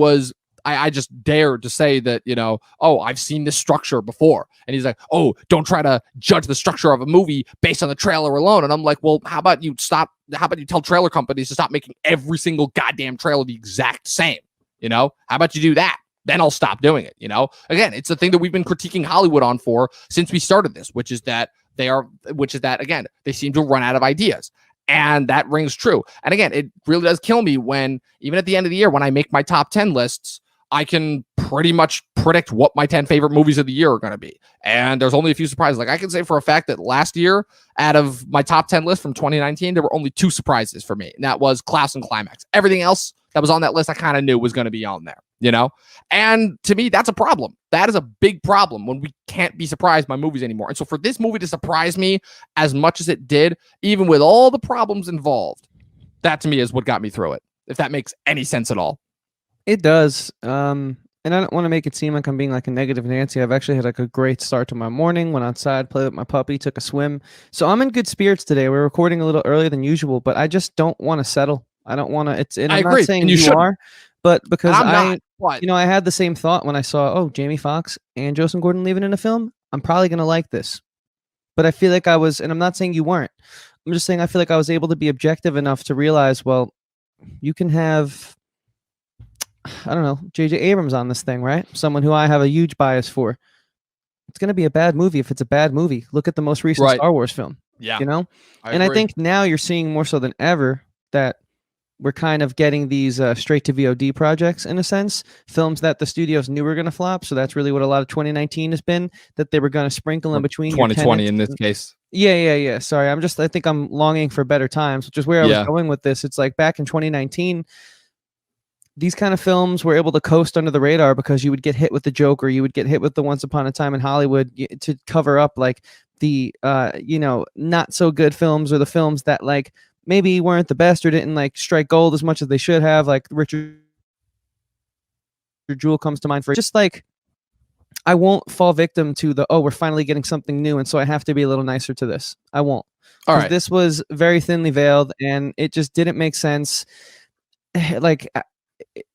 just dared to say that, you know, oh, I've seen this structure before. And he's like, oh, don't try to judge the structure of a movie based on the trailer alone. And I'm like, well, how about you tell trailer companies to stop making every single goddamn trailer the exact same? You know, how about you do that? Then I'll stop doing it. You know, again, it's the thing that we've been critiquing Hollywood on for since we started this, which is that again, they seem to run out of ideas. And that rings true. And again, it really does kill me when, even at the end of the year, when I make my top 10 lists, I can pretty much predict what my 10 favorite movies of the year are going to be. And there's only a few surprises. Like, I can say for a fact that last year, out of my top 10 list from 2019, there were only 2 surprises for me. And that was Klaus and Climax. Everything else that was on that list, I kind of knew was going to be on there, you know? And to me, that's a problem. That is a big problem when we can't be surprised by movies anymore. And so for this movie to surprise me as much as it did, even with all the problems involved, that to me is what got me through it, if that makes any sense at all. It does. And I don't want to make it seem like I'm being like a negative Nancy. I've actually had like a great start to my morning. Went outside, played with my puppy, took a swim. So I'm in good spirits today. We're recording a little earlier than usual, but I just don't want to settle. I don't want to. And I'm not saying you are, but because you know, I had the same thought when I saw, oh, Jamie Foxx and Joseph Gordon-Levitt in a film. I'm probably going to like this. But I feel like I was, and I'm not saying you weren't. I'm just saying I feel like I was able to be objective enough to realize, well, you can have, I don't know, J.J. Abrams on this thing, right? Someone who I have a huge bias for. It's going to be a bad movie if it's a bad movie. Look at the most recent Star Wars film. Yeah. You know? I think now you're seeing more so than ever that we're kind of getting these straight to VOD projects, in a sense, films that the studios knew were going to flop. So that's really what a lot of 2019 has been, that they were going to sprinkle in between. 2020 in this case. Yeah. Sorry. I think I'm longing for better times, which is where I was going with this. It's like back in 2019, these kind of films were able to coast under the radar because you would get hit with the Joker, you would get hit with the Once Upon a Time in Hollywood to cover up like the you know, not so good films, or the films that like maybe weren't the best or didn't like strike gold as much as they should have. Like Richard Jewell comes to mind for just like, I won't fall victim to the, oh, we're finally getting something new, and so I have to be a little nicer to this. I won't. All right. This was very thinly veiled and it just didn't make sense. Like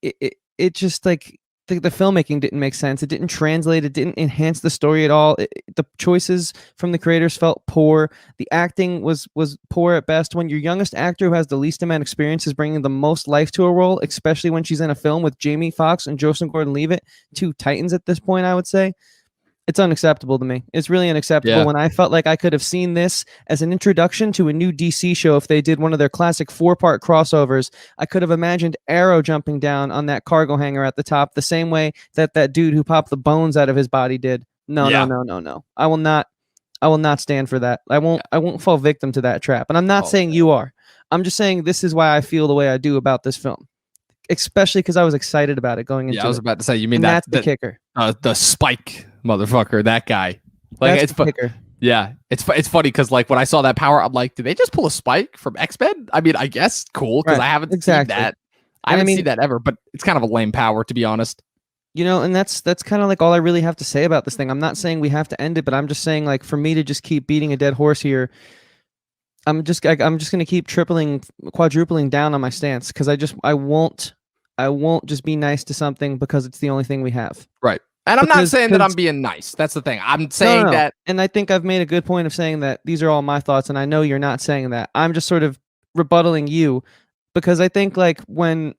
it just like the filmmaking didn't make sense. It didn't translate. It didn't enhance the story at all. The choices from the creators felt poor. The acting was poor at best. When your youngest actor who has the least amount of experience is bringing the most life to a role, especially when she's in a film with Jamie Foxx and Joseph Gordon-Levitt, 2 titans at this point, I would say. It's unacceptable to me. It's really unacceptable when I felt like I could have seen this as an introduction to a new DC show. If they did one of their classic 4-part crossovers, I could have imagined Arrow jumping down on that cargo hanger at the top the same way that dude who popped the bones out of his body did. No. I will not stand for that. I won't fall victim to that trap. And I'm not saying you are. I'm just saying this is why I feel the way I do about this film. Especially because I was excited about it going into it. I was about to say, you mean that's the kicker. The Spike motherfucker, that guy. Like, that's the kicker. Yeah, it's funny because like when I saw that power, I'm like, did they just pull a Spike from X-Men? I mean, I guess cool because I haven't seen that. I haven't seen that ever, but it's kind of a lame power, to be honest. You know, and that's kind of like all I really have to say about this thing. I'm not saying we have to end it, but I'm just saying, like, for me to just keep beating a dead horse here, I'm just going to keep quadrupling down on my stance because I won't just be nice to something because it's the only thing we have. Right. And I'm not saying that I'm being nice. That's the thing. I'm saying that. And I think I've made a good point of saying that these are all my thoughts, and I know you're not saying that. I'm just sort of rebuttaling you because I think like when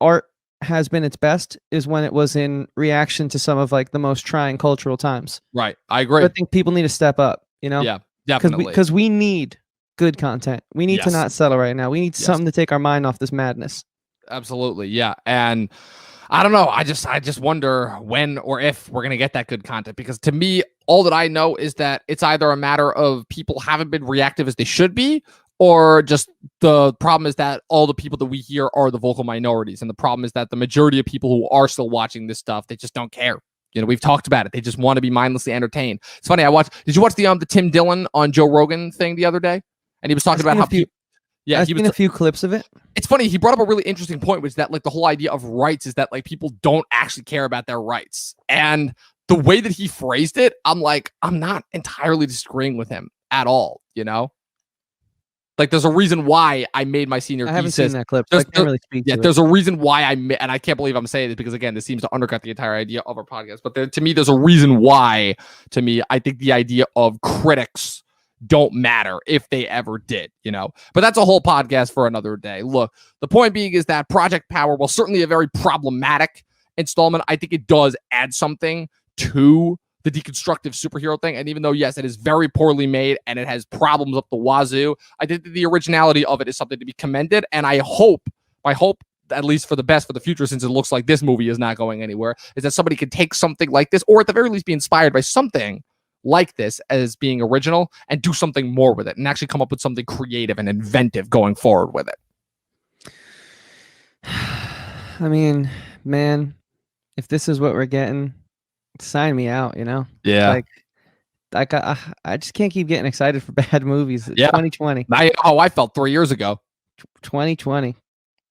art has been its best is when it was in reaction to some of like the most trying cultural times. Right. I agree. So I think people need to step up, you know? Yeah, definitely. Because we need good content. We need to not settle right now. We need something to take our mind off this madness. Absolutely. Yeah. And I don't know. I just wonder when or if we're going to get that good content, because to me, all that I know is that it's either a matter of people haven't been reactive as they should be, or just the problem is that all the people that we hear are the vocal minorities. And the problem is that the majority of people who are still watching this stuff, they just don't care. You know, we've talked about it. They just want to be mindlessly entertained. It's funny. Did you watch the Tim Dillon on Joe Rogan thing the other day? And he was talking about how people, I've seen a few clips of it. It's funny. He brought up a really interesting point, which is that like the whole idea of rights is that like people don't actually care about their rights. And the way that he phrased it, I'm like, I'm not entirely disagreeing with him at all. You know, like there's a reason why I made my senior thesis. I haven't seen that clip. So I can't really speak to it. There's a reason why and I can't believe I'm saying this, because again, this seems to undercut the entire idea of our podcast. But to me, there's a reason why. To me, I think the idea of critics don't matter if they ever did, you know, but that's a whole podcast for another day. Look, the point being is that Project Power, while certainly a very problematic installment, I think it does add something to the deconstructive superhero thing. And even though, yes, it is very poorly made and it has problems up the wazoo, I think that the originality of it is something to be commended. And I hope, at least for the best for the future, since it looks like this movie is not going anywhere, is that somebody could take something like this, or at the very least be inspired by something like this as being original, and do something more with it and actually come up with something creative and inventive going forward with it. I mean, man, if this is what we're getting, sign me out, you know? Yeah. Like I just can't keep getting excited for bad movies. Yeah. 2020. I felt 3 years ago. 2020.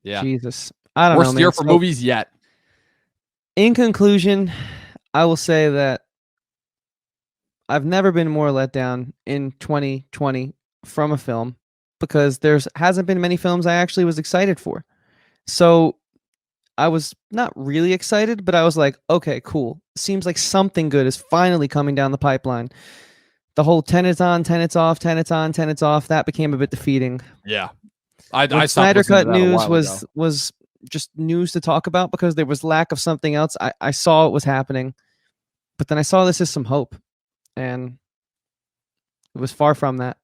Yeah. Jesus. I don't know. Worst year for movies yet. In conclusion, I will say that I've never been more let down in 2020 from a film, because hasn't been many films I actually was excited for. So I was not really excited, but I was like, okay, cool. Seems like something good is finally coming down the pipeline. The whole tenets on, tenets off, tenets on, tenets off, that became a bit defeating. Yeah. Snyder Cut news was just news to talk about because there was lack of something else. I saw it was happening, but then I saw this as some hope. And it was far from that.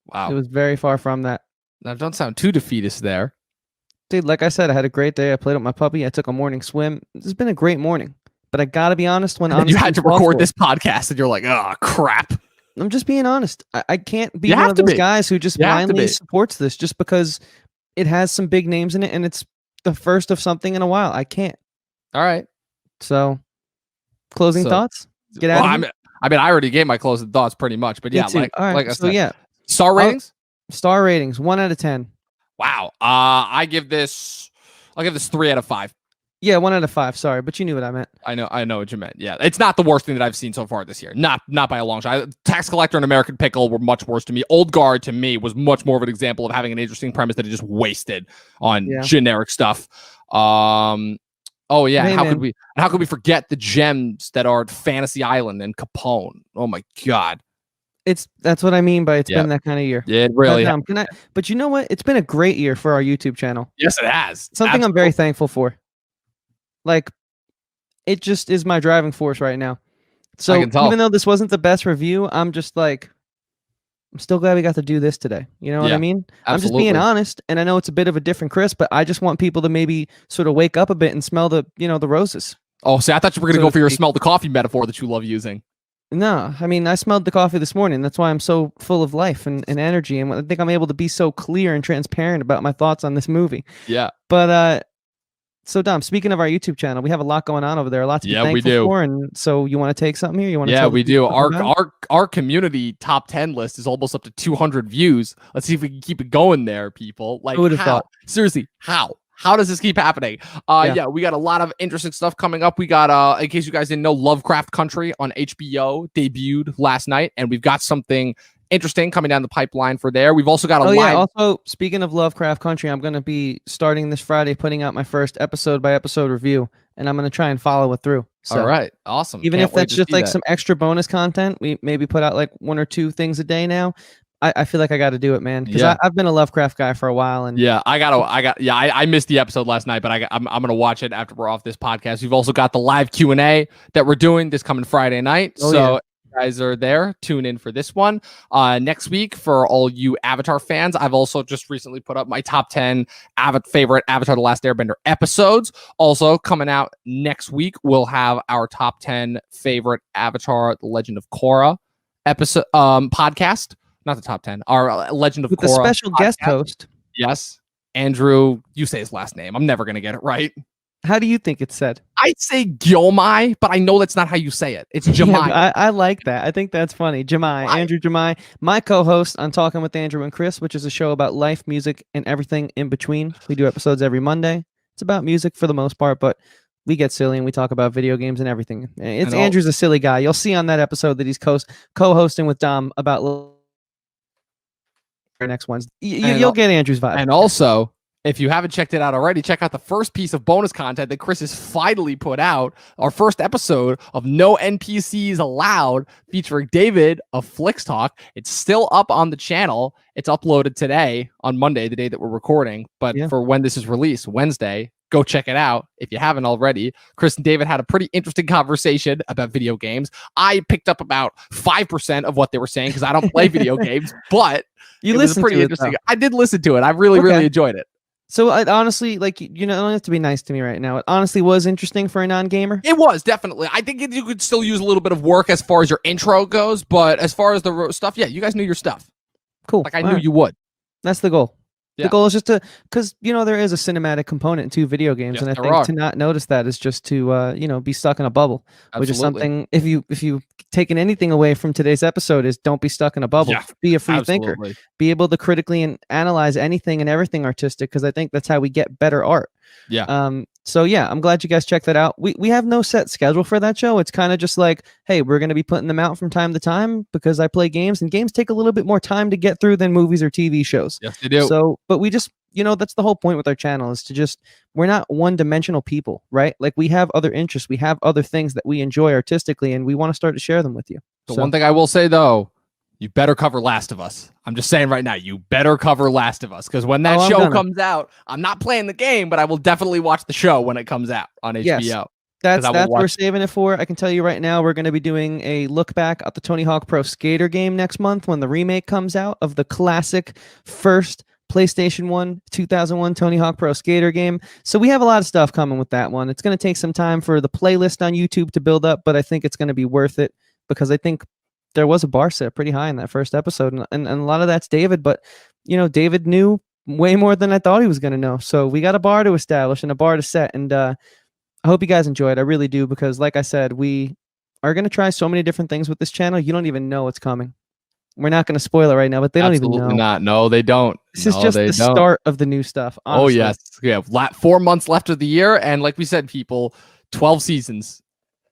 Wow. It was very far from that. Now, don't sound too defeatist there. Dude, like I said, I had a great day. I played with my puppy. I took a morning swim. It's been a great morning. But I got to be honest, you had to record this podcast and you're like, oh, crap. I'm just being honest. I can't be one of those guys who just blindly supports this just because it has some big names in it and it's the first of something in a while. I can't. All right. So, closing thoughts? Get out of here. I mean, I already gave my closing thoughts pretty much, but yeah, like I said, star ratings? Star ratings, 1 out of 10. Wow. I'll give this 3 out of 5. Yeah, 1 out of 5. Sorry, but you knew what I meant. I know what you meant. Yeah, it's not the worst thing that I've seen so far this year. Not by a long shot. Tax Collector and American Pickle were much worse to me. Old Guard to me was much more of an example of having an interesting premise that it just wasted on generic stuff. Oh yeah, hey, how could we forget the gems that are Fantasy Island and Capone? Oh my god. That's what I mean by it's been that kind of year. Yeah, it really but you know what? It's been a great year for our YouTube channel. Yes, it has. Something I'm very thankful for. Like, it just is my driving force right now. So even though this wasn't the best review, I'm just like, I'm still glad we got to do this today. You know what I mean? Absolutely. I'm just being honest, and I know it's a bit of a different Chris, but I just want people to maybe sort of wake up a bit and smell the roses. Oh, see, I thought you were going to go for your smell the coffee metaphor that you love using. No, I mean, I smelled the coffee this morning. That's why I'm so full of life and energy, and I think I'm able to be so clear and transparent about my thoughts on this movie. Yeah. But so Dom, speaking of our YouTube channel, we have a lot going on over there. A lot to be thankful for. And so you want to take something here? You want to? Yeah, we do. Our community top 10 list is almost up to 200 views. Let's see if we can keep it going there, people. Like, who would have thought? Seriously, how? How does this keep happening? Yeah, we got a lot of interesting stuff coming up. We got, in case you guys didn't know, Lovecraft Country on HBO debuted last night, and we've got something interesting coming down the pipeline for there. We've also got a yeah. Also, speaking of Lovecraft Country, I'm going to be starting this Friday, putting out my first episode by episode review, and I'm going to try and follow it through. So, all right, awesome. Even if that's just like some extra bonus content, we maybe put out like 1 or 2 things a day now. I feel like I got to do it, man, because I've been a Lovecraft guy for a while, and I missed the episode last night, but I'm gonna watch it after we're off this podcast. We've also got the live Q&A that we're doing this coming Friday night, if you guys are there, tune in for this one. Next week, for all you Avatar fans, I've also just recently put up my top 10 favorite Avatar The Last Airbender episodes. Also coming out next week, we'll have our top 10 favorite Avatar The Legend of Korra episode podcast. Not the top 10, our Legend of Korra. With a special guest host. Yes. Andrew, you say his last name. I'm never going to get it right. How do you think it's said? I'd say Gyomai, but I know that's not how you say it. It's Jamai. Yeah, I like that. I think that's funny. Jamai, Andrew Jamai, my co-host on Talking with Andrew and Chris, which is a show about life, music, and everything in between. We do episodes every Monday. It's about music for the most part, but we get silly and we talk about video games and everything. Andrew's a silly guy. You'll see on that episode that he's co-hosting with Dom about next Wednesday. You'll get Andrew's vibe. And also, if you haven't checked it out already, check out the first piece of bonus content that Chris has finally put out. Our first episode of No NPCs Allowed, featuring David of Flicks Talk. It's still up on the channel. It's uploaded today on Monday, the day that we're recording. But for when this is released, Wednesday, go check it out if you haven't already. Chris and David had a pretty interesting conversation about video games. I picked up about 5% of what they were saying because I don't play video games, but it was pretty interesting. I did listen to it. I really enjoyed it. So it honestly, like, you don't have to be nice to me right now. It honestly was interesting for a non-gamer. It was, definitely. I think you could still use a little bit of work as far as your intro goes, but as far as the stuff, you guys knew your stuff. Cool. Like I knew you would. That's the goal. The goal is just to, because there is a cinematic component to video games, and I think to not notice that is just to be stuck in a bubble, which is something. If you taken anything away from today's episode, is don't be stuck in a bubble. Be a free thinker. Be able to critically and analyze anything and everything artistic, because I think that's how we get better art. So I'm glad you guys checked that out. We have no set schedule for that show. It's kind of just like, hey, we're going to be putting them out from time to time because I play games, and games take a little bit more time to get through than movies or TV shows. Yes, they do. So, but we just, that's the whole point with our channel, is to we're not one-dimensional people, right? Like, we have other interests, we have other things that we enjoy artistically, and we want to start to share them with you. The one thing I will say, though, you better cover Last of Us. I'm just saying right now, you better cover Last of Us, because when that show comes out, I'm not playing the game, but I will definitely watch the show when it comes out on HBO. Yes. That's what we're saving it for. I can tell you right now, we're going to be doing a look back at the Tony Hawk Pro Skater game next month when the remake comes out of the classic first PlayStation 1 2001 Tony Hawk Pro Skater game. So we have a lot of stuff coming with that one. It's going to take some time for the playlist on YouTube to build up, but I think it's going to be worth it, because I think there was a bar set pretty high in that first episode, and a lot of that's David, but David knew way more than I thought he was going to know. So we got a bar to establish and a bar to set, and I hope you guys enjoy it. I really do, because like I said, we are going to try so many different things with this channel. You don't even know what's coming. We're not going to spoil it right now, but they don't even know. Absolutely not. No, they don't. This is just the start of the new stuff. Honestly. Oh, yes. Yeah. 4 months left of the year. And like we said, people, 12 seasons.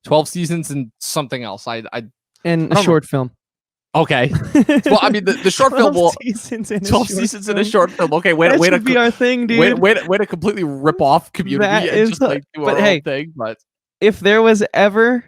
12 seasons and something else. And a short film. Okay. Well, I mean, the short film will 12 seasons in a short film. Okay, way to be our thing, dude. Way to completely rip off Community and just like do our own thing. But if there was ever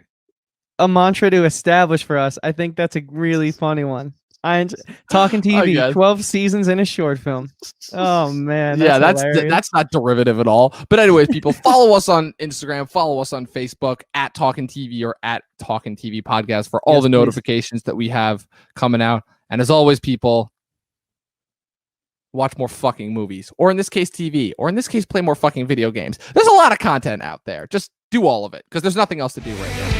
a mantra to establish for us, I think that's a really funny one. Talking TV, 12 seasons in a short film. Oh man, that's not derivative at all. But anyways, people, follow us on Instagram, follow us on Facebook at Talkin TV or at Talkin TV Podcast for all the notifications that we have coming out. And as always, people, watch more fucking movies, or in this case, TV, or in this case, play more fucking video games. There's a lot of content out there. Just do all of it, because there's nothing else to do right now.